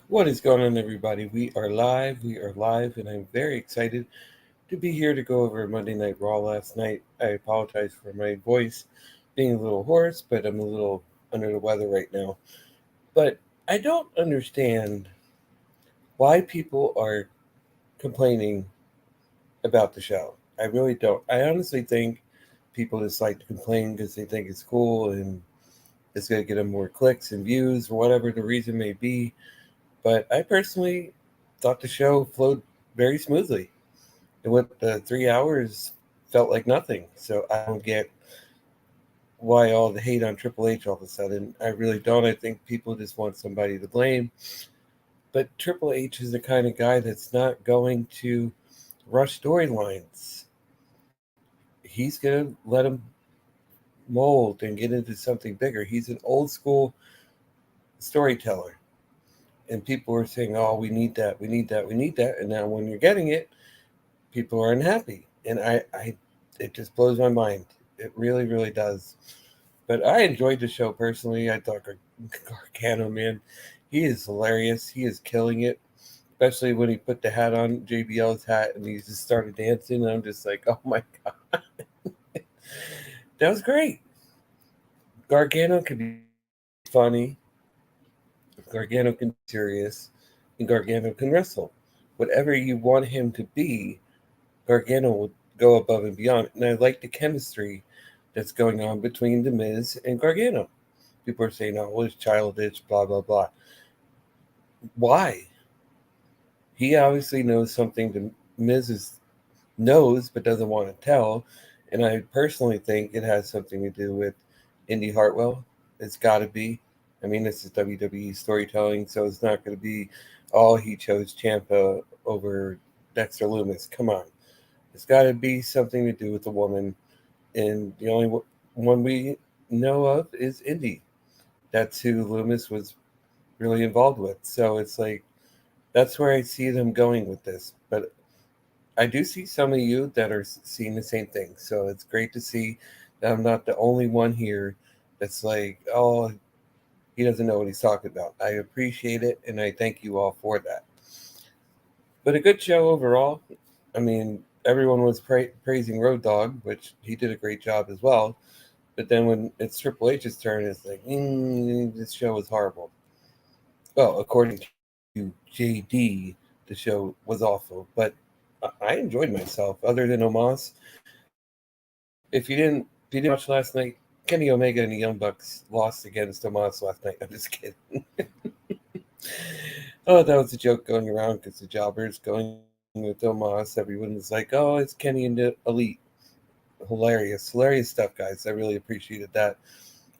What is going on, everybody? We are live, and I'm very excited to be here to go over Monday Night Raw last night. I apologize for my voice being a little hoarse, but I'm a little under the weather right now. But I don't understand why people are complaining about the show. I really don't. I honestly think people just like to complain because they think it's cool and it's going to get them more clicks and views or whatever the reason may be. But I personally thought the show flowed very smoothly. It went 3 hours, felt like nothing. So I don't get why all the hate on Triple H all of a sudden. I really don't. I think people just want somebody to blame. But Triple H is the kind of guy that's not going to rush storylines. He's going to let them mold and get into something bigger. He's an old school storyteller. And people are saying, oh, we need that, we need that, we need that. And now when you're getting it, people are unhappy. And it just blows my mind. It really, really does. But I enjoyed the show personally. I thought Gargano, man, he is hilarious. He is killing it, especially when he put the hat on, JBL's hat, and he just started dancing. And I'm just like, oh my God. That was great. Gargano can be funny, Gargano can be serious, and Gargano can wrestle. Whatever you want him to be, Gargano will go above and beyond. And I like the chemistry that's going on between The Miz and Gargano. People are saying, oh, well, it's childish, blah, blah, blah. Why? He obviously knows something the knows but doesn't want to tell. And I personally think it has something to do with Indy Hartwell. It's got to be. I mean, this is WWE storytelling, so it's not going to be, oh, he chose Ciampa over Dexter Loomis. Come on. It's got to be something to do with the woman. And the only one we know of is Indy. That's who Loomis was really involved with. So it's like, that's where I see them going with this. But I do see some of you that are seeing the same thing. So it's great to see that I'm not the only one here that's like, oh, he doesn't know what he's talking about. I appreciate it, and I thank you all for that. But a good show overall. I mean, everyone was praising Road Dogg, which he did a great job as well. But then when it's Triple H's turn, it's like, this show is horrible. Well, according to JD, the show was awful. But I enjoyed myself. Other than Omos, if you didn't watch last night, Kenny Omega and the Young Bucks lost against Omos last night. I'm just kidding. Oh, that was a joke going around because the jobbers going with Omos, everyone was like, oh, it's Kenny and the Elite. Hilarious stuff, guys. I really appreciated that.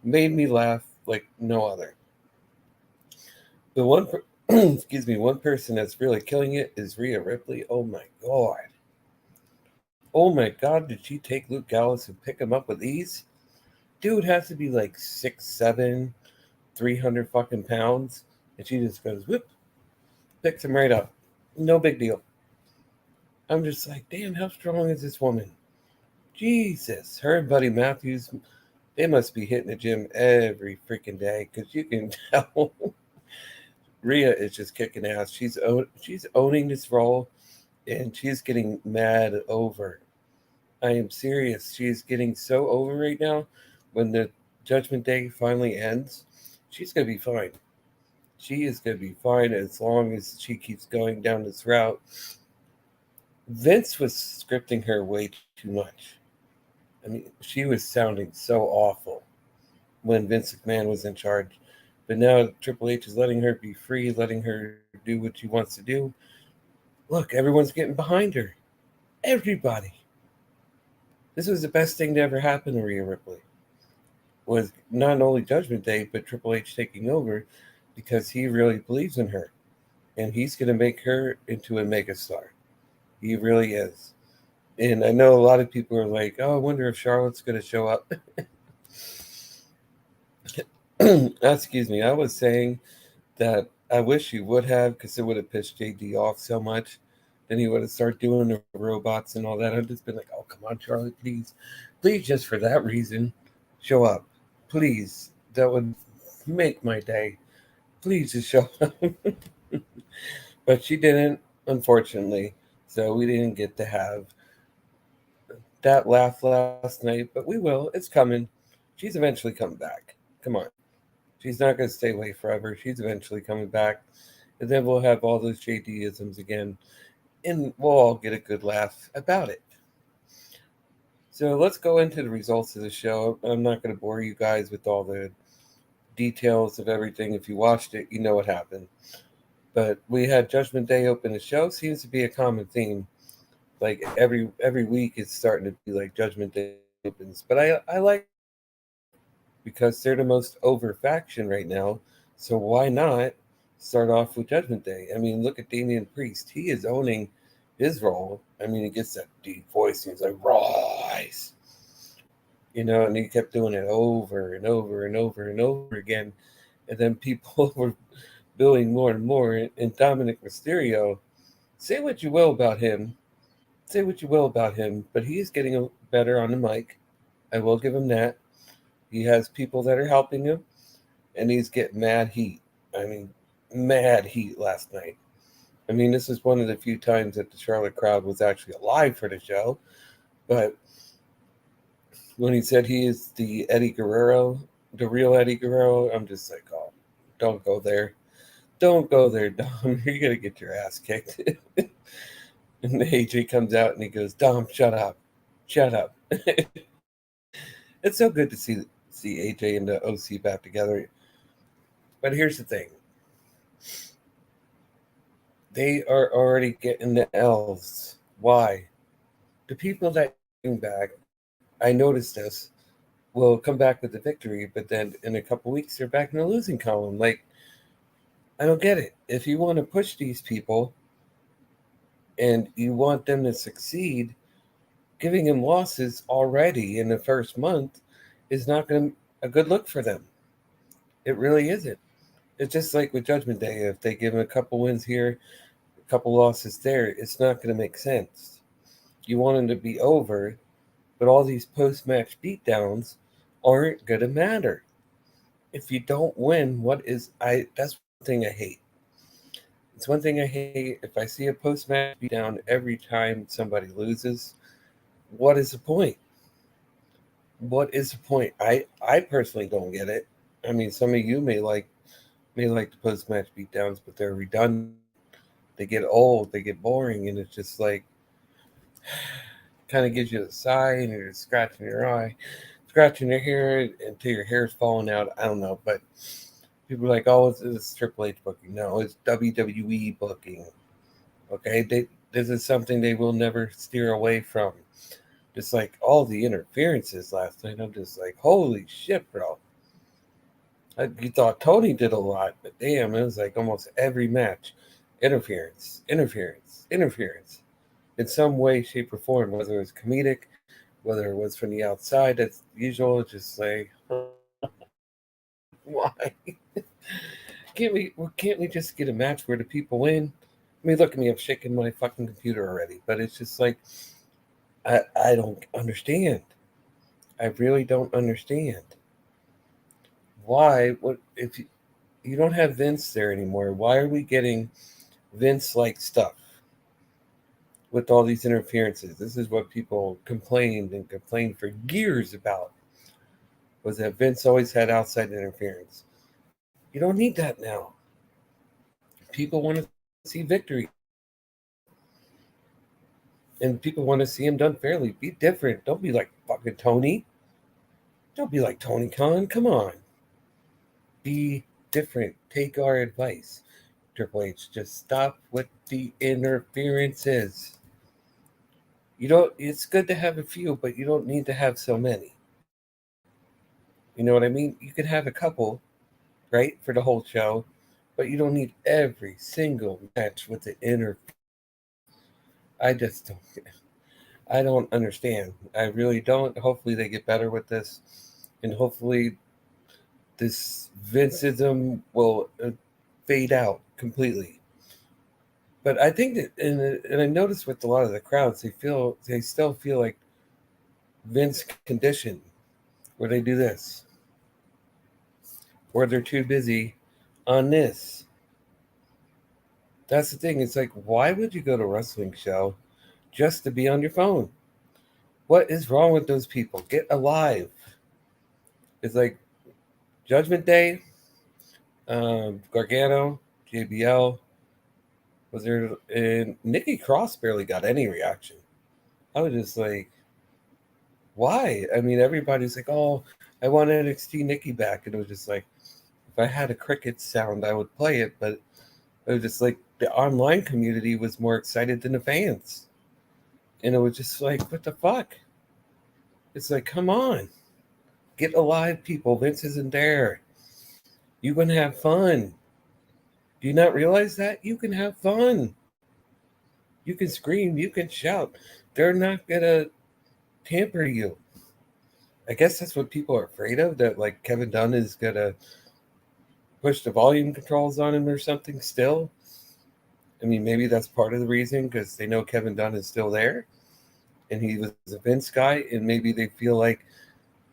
Made me laugh like no other. The excuse me, one person that's really killing it is Rhea Ripley. Oh my God. Oh my God, did she take Luke Gallows and pick him up with ease? Dude has to be like 6'7", 300 fucking pounds. And she just goes, whoop, picks him right up. No big deal. I'm just like, damn, how strong is this woman? Jesus. Her and Buddy Matthews, they must be hitting the gym every freaking day because you can tell Rhea is just kicking ass. She's owning this role, and she's getting mad over. I am serious. She is getting so over right now. When the Judgment Day finally ends, she's gonna be fine. She is gonna be fine as long as she keeps going down this route. Vince was scripting her way too much. I mean, she was sounding so awful when Vince McMahon was in charge. But now Triple H is letting her be free, letting her do what she wants to do. Look, everyone's getting behind her. Everybody. This was the best thing to ever happen to Rhea Ripley. Was not only Judgment Day, but Triple H taking over because he really believes in her. And he's going to make her into a megastar. He really is. And I know a lot of people are like, oh, I wonder if Charlotte's going to show up. Excuse me. I was saying that I wish he would have because it would have pissed JD off so much. Then he would have started doing the robots and all that. I've just been like, oh, come on, Charlotte, please. Please, just for that reason, show up. Please. That would make my day. Please just show up. But she didn't, unfortunately. So we didn't get to have that laugh last night, but we will. It's coming. She's eventually coming back. Come on. She's not going to stay away forever. She's eventually coming back. And then we'll have all those JD-isms again. And we'll all get a good laugh about it. So let's go into the results of the show. I'm not going to bore you guys with all the details of everything. If you watched it, you know what happened. But we had Judgment Day open the show. Seems to be a common theme. Like every week, it's starting to be like Judgment Day opens. But I like because they're the most over faction right now. So why not start off with Judgment Day? I mean, look at Damian Priest. He is owning his role. I mean, he gets that deep voice and he's like, rise. And he kept doing it over and over and over and over again. And then people were billing more and more. And Dominic Mysterio, say what you will about him. Say what you will about him, but he's getting better on the mic. I will give him that. He has people that are helping him, and he's getting mad heat. I mean, mad heat last night. I mean, this is one of the few times that the Charlotte crowd was actually alive for the show. But when he said he is the Eddie Guerrero, the real Eddie Guerrero, I'm just like, oh, don't go there. Don't go there, Dom. You're going to get your ass kicked. And AJ comes out and he goes, Dom, shut up. Shut up. It's so good to see AJ and the OC back together. But here's the thing. They are already getting the L's. Why? The people that bring back, I noticed this, will come back with the victory, but then in a couple weeks they're back in the losing column. Like, I don't get it. If you want to push these people and you want them to succeed, giving them losses already in the first month is not going to a good look for them. It really isn't. It's just like with Judgment Day. If they give them a couple wins here, a couple losses there, it's not going to make sense. You want them to be over, but all these post-match beatdowns aren't going to matter. If you don't win, that's one thing I hate. It's one thing I hate. If I see a post-match beatdown every time somebody loses, what is the point? What is the point? I personally don't get it. I mean, some of you may like the post-match beatdowns, but they're redundant. They get old, they get boring, and it's just like kind of gives you a sigh, and you're scratching your eye, scratching your hair until your hair's falling out. I don't know, but people are like, "Oh, it's Triple H booking." No, it's WWE booking. Okay, this is something they will never steer away from. Just like all the interferences last night, I'm just like, holy shit, bro. You thought Tony did a lot, but damn, it was like almost every match. Interference, interference, interference. In some way, shape, or form, whether it was comedic, whether it was from the outside, that's usual. Just like, why? Can't we just get a match where the people win? I mean, look at me, I'm shaking my fucking computer already. But it's just like, I don't understand. I really don't understand. Why? What if you don't have Vince there anymore? Why are we getting Vince-like stuff with all these interferences? This is what people complained for years about, was that Vince always had outside interference. You don't need that now. People want to see victory. And people want to see him done fairly. Be different. Don't be like fucking Tony. Don't be like Tony Khan. Come on. Be different. Take our advice. Triple H, just stop with the interferences. You don't it's good to have a few, but you don't need to have so many. You know what I mean? You could have a couple, right, for the whole show, but you don't need every single match with the interference. I just don't I don't understand. I really don't. Hopefully they get better with this, and hopefully this Vinceism will fade out completely. But I think that, and I noticed with a lot of the crowds, they still feel like Vince condition, where they do this, or they're too busy on this. That's the thing. It's like, why would you go to a wrestling show just to be on your phone? What is wrong with those people? Get alive. It's like Judgment Day, Gargano, JBL was there, and Nikki Cross barely got any reaction. I was just like, why? I mean, everybody's like, oh, I want NXT Nikki back, and it was just like, if I had a cricket sound, I would play it, but it was just like the online community was more excited than the fans, and it was just like, what the fuck? It's like, come on, get alive, people. Vince isn't there. You can have fun. Do you not realize that? You can have fun. You can scream. You can shout. They're not going to tamper you. I guess that's what people are afraid of, that like Kevin Dunn is going to push the volume controls on him or something still. I mean, maybe that's part of the reason, because they know Kevin Dunn is still there and he was a Vince guy. And maybe they feel like,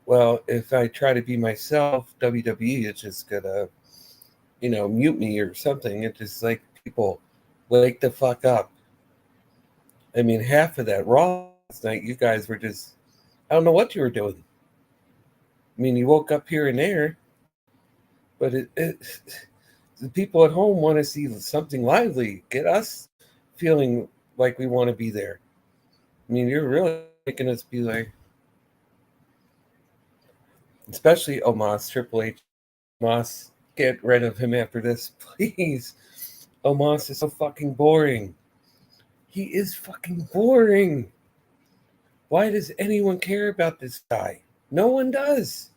well, if I try to be myself, WWE is just going to, mute me or something. It's just like, people, wake the fuck up. I mean, half of that Raw last night, you guys were just, I don't know what you were doing. I mean, you woke up here and there, but the people at home want to see something lively. Get us feeling like we want to be there. I mean, you're really making us be like, especially Omos, Triple H. Omos, get rid of him after this, please. Omos is so fucking boring. He is fucking boring. Why does anyone care about this guy? No one does.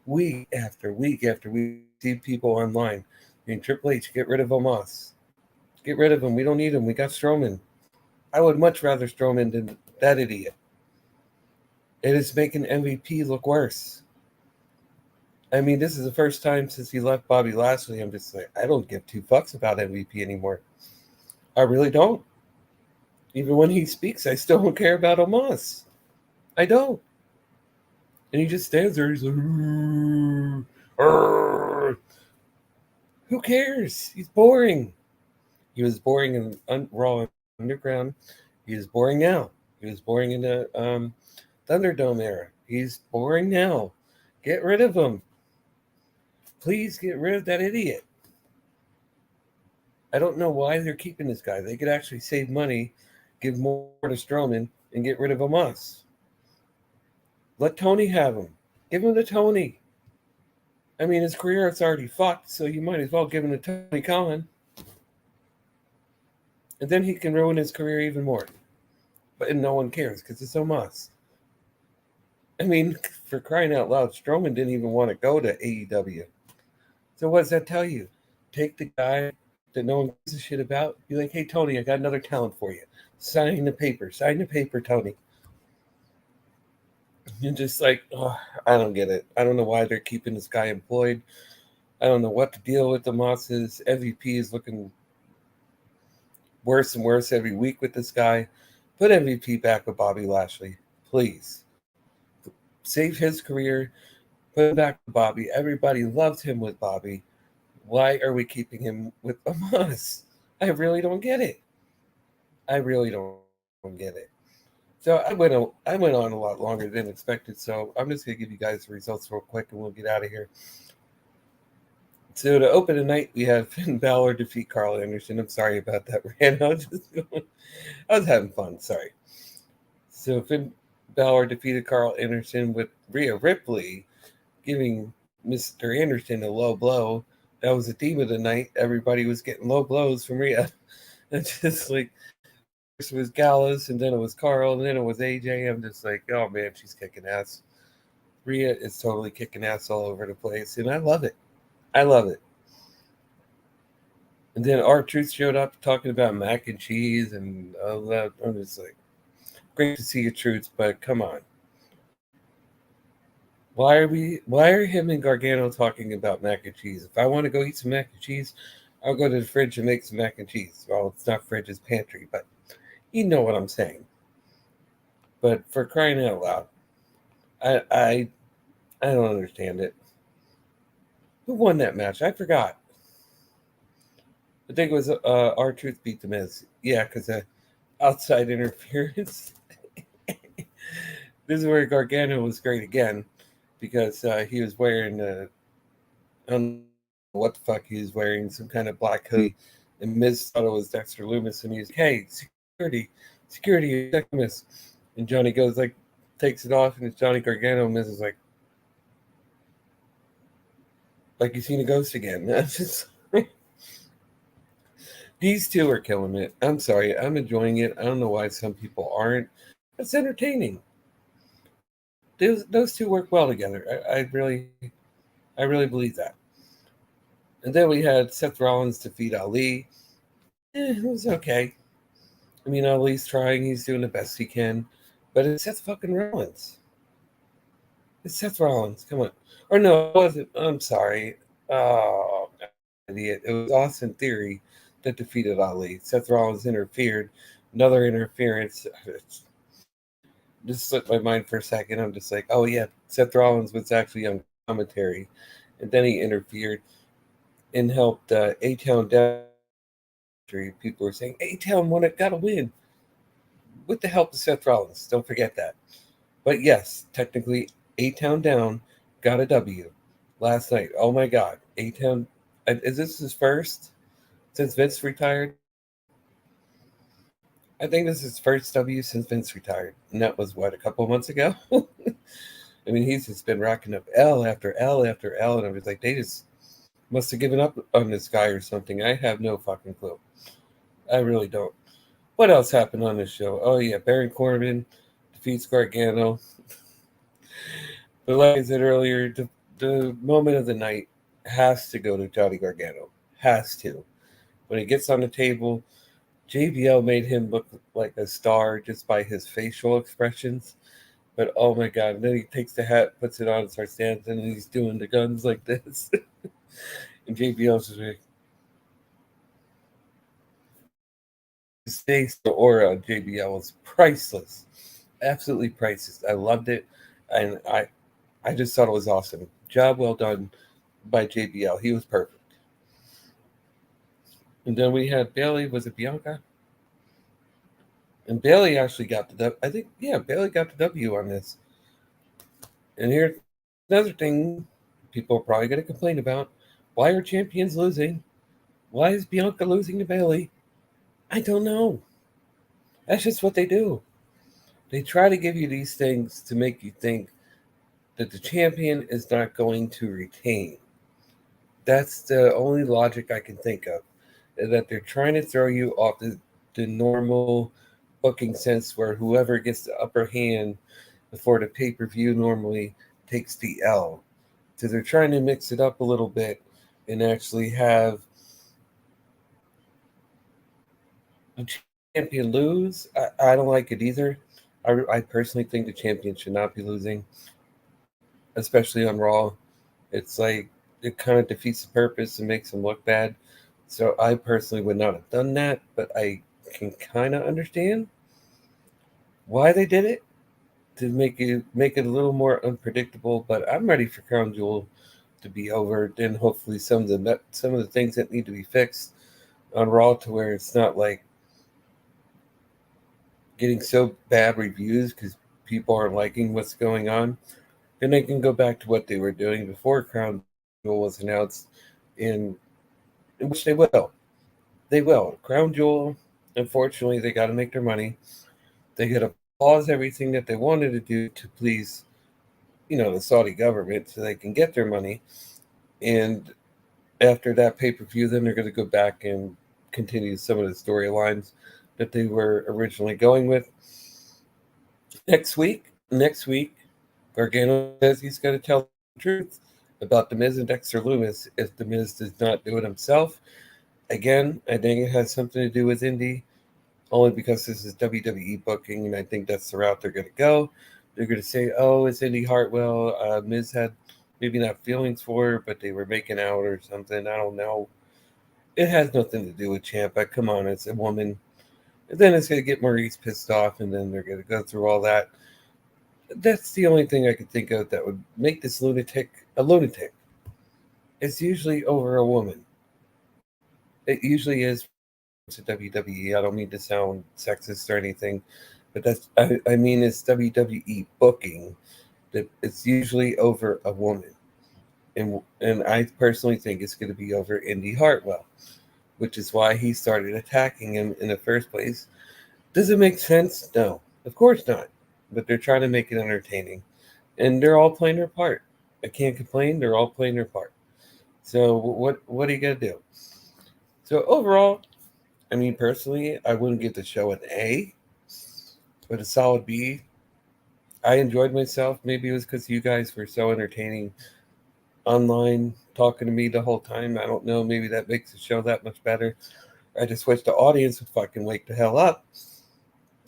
Week after week after week, see people online. I mean, Triple H, get rid of Omos. Get rid of him. We don't need him. We got Strowman. I would much rather Strowman than that idiot. It is making MVP look worse. I mean, this is the first time since he left Bobby Lashley. I'm just like, I don't give two fucks about MVP anymore. I really don't. Even when he speaks, I still don't care about Omos. I don't. And he just stands there. He's like, who cares? He's boring. He was boring in Raw Underground. He is boring now. He was boring in the Thunderdome era. He's boring now. Get rid of him. Please get rid of that idiot. I don't know why they're keeping this guy. They could actually save money, give more to Strowman, and get rid of Omos. Let Tony have him. Give him to Tony. I mean, his career is already fucked, so you might as well give him to Tony Khan. And then he can ruin his career even more. But no one cares because it's Omos. I mean, for crying out loud, Strowman didn't even want to go to AEW. So what does that tell you? Take the guy that no one gives a shit about. Be like, hey, Tony, I got another talent for you. Sign the paper. Sign the paper, Tony. You're just like, oh, I don't get it. I don't know why they're keeping this guy employed. I don't know what the deal with the Moss is. MVP is looking worse and worse every week with this guy. Put MVP back with Bobby Lashley, please. Save his career. Put him back with Bobby. Everybody loved him with Bobby. Why are we keeping him with Omos? I really don't get it. I really don't get it. So I went on a lot longer than expected. So I'm just gonna give you guys the results real quick, and we'll get out of here. So to open the night, we had Finn Balor defeat Carl Anderson. I'm sorry about that, Rand. I was having fun. Sorry. So Finn Balor defeated Carl Anderson with Rhea Ripley giving Mr. Anderson a low blow. That was the theme of the night. Everybody was getting low blows from Rhea. It's just like, first it was Gallus, and then it was Carl, and then it was AJ. I'm just like, oh man, she's kicking ass. Rhea is totally kicking ass all over the place, and I love it. I love it. And then R-Truth showed up talking about mac and cheese and all that. I'm just like, great to see you, Truth, but come on. Why are him and Gargano talking about mac and cheese? If I want to go eat some mac and cheese, I'll go to the fridge and make some mac and cheese. Well, it's not fridge, it's pantry, but you know what I'm saying. But for crying out loud, I don't understand it. Who won that match? I forgot. I think it was R-Truth beat The Miz. Yeah, because outside interference. This is where Gargano was great again because he was wearing I don't know what the fuck he was wearing, some kind of black hoodie, and Miz thought it was Dexter Loomis, and he's like, "Hey, security, security, it's Dexter Loomis," and Johnny goes like, takes it off, and it's Johnny Gargano. And Miz is like you seen a ghost again. That's just these two are killing it. I'm sorry, I'm enjoying it. I don't know why some people aren't. It's entertaining. Those two work well together. I really believe that. And then we had Seth Rollins defeat Ali. It was okay. I mean, Ali's trying. He's doing the best he can. But it's Seth fucking Rollins. It's Seth Rollins. Come on. Or no, it wasn't. I'm sorry. Oh, idiot. It was Austin Theory that defeated Ali. Seth Rollins interfered. Another interference. Just slipped my mind for a second. I'm just like, oh, yeah, Seth Rollins was actually on commentary. And then he interfered and helped A-Town down. People were saying, A-Town won it, gotta win. With the help of Seth Rollins. Don't forget that. But yes, technically, A-Town down got a W last night. Oh my God. A-Town, is this his first since Vince retired? I think this is his first W since Vince retired. And that was, what, a couple of months ago? I mean, he's just been racking up L after L after L. And I was like, they just must have given up on this guy or something. I have no fucking clue. I really don't. What else happened on this show? Oh, yeah, Baron Corbin defeats Gargano. But like I said earlier, the moment of the night has to go to Johnny Gargano. Has to. When he gets on the table, JBL made him look like a star just by his facial expressions. But oh my God, and then he takes the hat, puts it on, and starts dancing, and he's doing the guns like this. And JBL's just like, his face, the aura of JBL was priceless. Absolutely priceless. I loved it. And I just thought it was awesome. Job well done by JBL. He was perfect. And then we had Bailey. Was it Bianca? And Bailey actually got the W. I think, yeah, Bailey got the W on this. And here's another thing people are probably going to complain about. Why are champions losing? Why is Bianca losing to Bailey? I don't know. That's just what they do. They try to give you these things to make you think that the champion is not going to retain. That's the only logic I can think of. That they're trying to throw you off the normal booking sense where whoever gets the upper hand before the pay-per-view normally takes the L. So they're trying to mix it up a little bit and actually have the champion lose. I don't like it either. I personally think the champion should not be losing, especially on Raw. It's like it kind of defeats the purpose and makes them look bad. So I personally would not have done that, but I can kind of understand why they did it to make it a little more unpredictable. But I'm ready for Crown Jewel to be over. Then hopefully some of the things that need to be fixed on Raw to where it's not like getting so bad reviews because people aren't liking what's going on. Then they can go back to what they were doing before Crown Jewel was announced, in which they will. They will. Crown Jewel, unfortunately, they got to make their money. They got to pause everything that they wanted to do to please, the Saudi government so they can get their money. And after that pay-per-view, then they're going to go back and continue some of the storylines that they were originally going with. Next week, Gargano says he's going to tell the truth about The Miz and Dexter Loomis if The Miz does not do it himself. Again, I think it has something to do with Indy, only because this is WWE booking, and I think that's the route they're going to go. They're going to say, oh, it's Indy Hartwell. Miz had maybe not feelings for her, but they were making out or something. I don't know. It has nothing to do with Ciampa. Come on, it's a woman. And then it's going to get Maurice pissed off, and then they're going to go through all that. That's the only thing I could think of that would make this lunatic a lunatic. It's usually over a woman. It usually is to WWE. I don't mean to sound sexist or anything, but I mean it's WWE booking that it's usually over a woman, and I personally think it's going to be over Indy Hartwell, which is why he started attacking him in the first place. Does it make sense? No, of course not. But they're trying to make it entertaining, and they're all playing their part. I can't complain. They're all playing their part. So what are you gonna do? So overall, I mean personally, I wouldn't give the show an A, but a solid B. I enjoyed myself. Maybe it was because you guys were so entertaining online, talking to me the whole time. I don't know. Maybe that makes the show that much better. I just wish the audience would fucking wake the hell up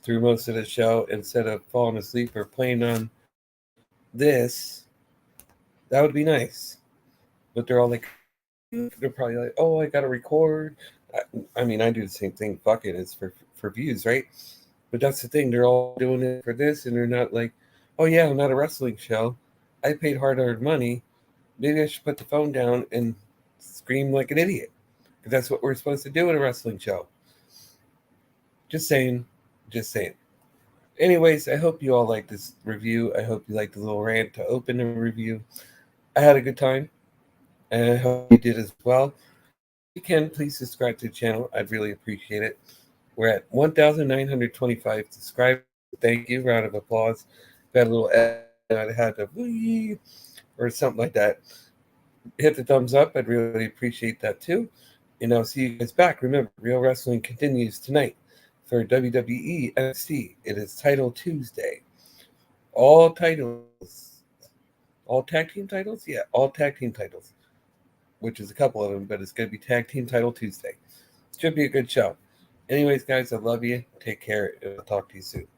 through most of the show instead of falling asleep or playing on this. That would be nice. But they're all like, they're probably like, oh, I got to record. I mean, I do the same thing. Fuck it. It's for views, right? But that's the thing. They're all doing it for this, and they're not like, oh, yeah, I'm not a wrestling show. I paid hard earned money. Maybe I should put the phone down and scream like an idiot. Because that's what we're supposed to do in a wrestling show. Just saying. Just saying. Anyways, I hope you all like this review. I hope you liked the little rant to open the review. I had a good time, and I hope you did as well. If you can, please subscribe to the channel. I'd really appreciate it. We're at 1,925 subscribers. Thank you. Round of applause. Got a little I had to wee or something like that. Hit the thumbs up. I'd really appreciate that too. And I'll see you guys back. Remember, Real Wrestling continues tonight for WWE NXT. It is Title Tuesday. All titles. All tag team titles? Yeah, all tag team titles. Which is a couple of them, but it's going to be Tag Team Title Tuesday. Should be a good show. Anyways, guys, I love you. Take care, and I'll talk to you soon.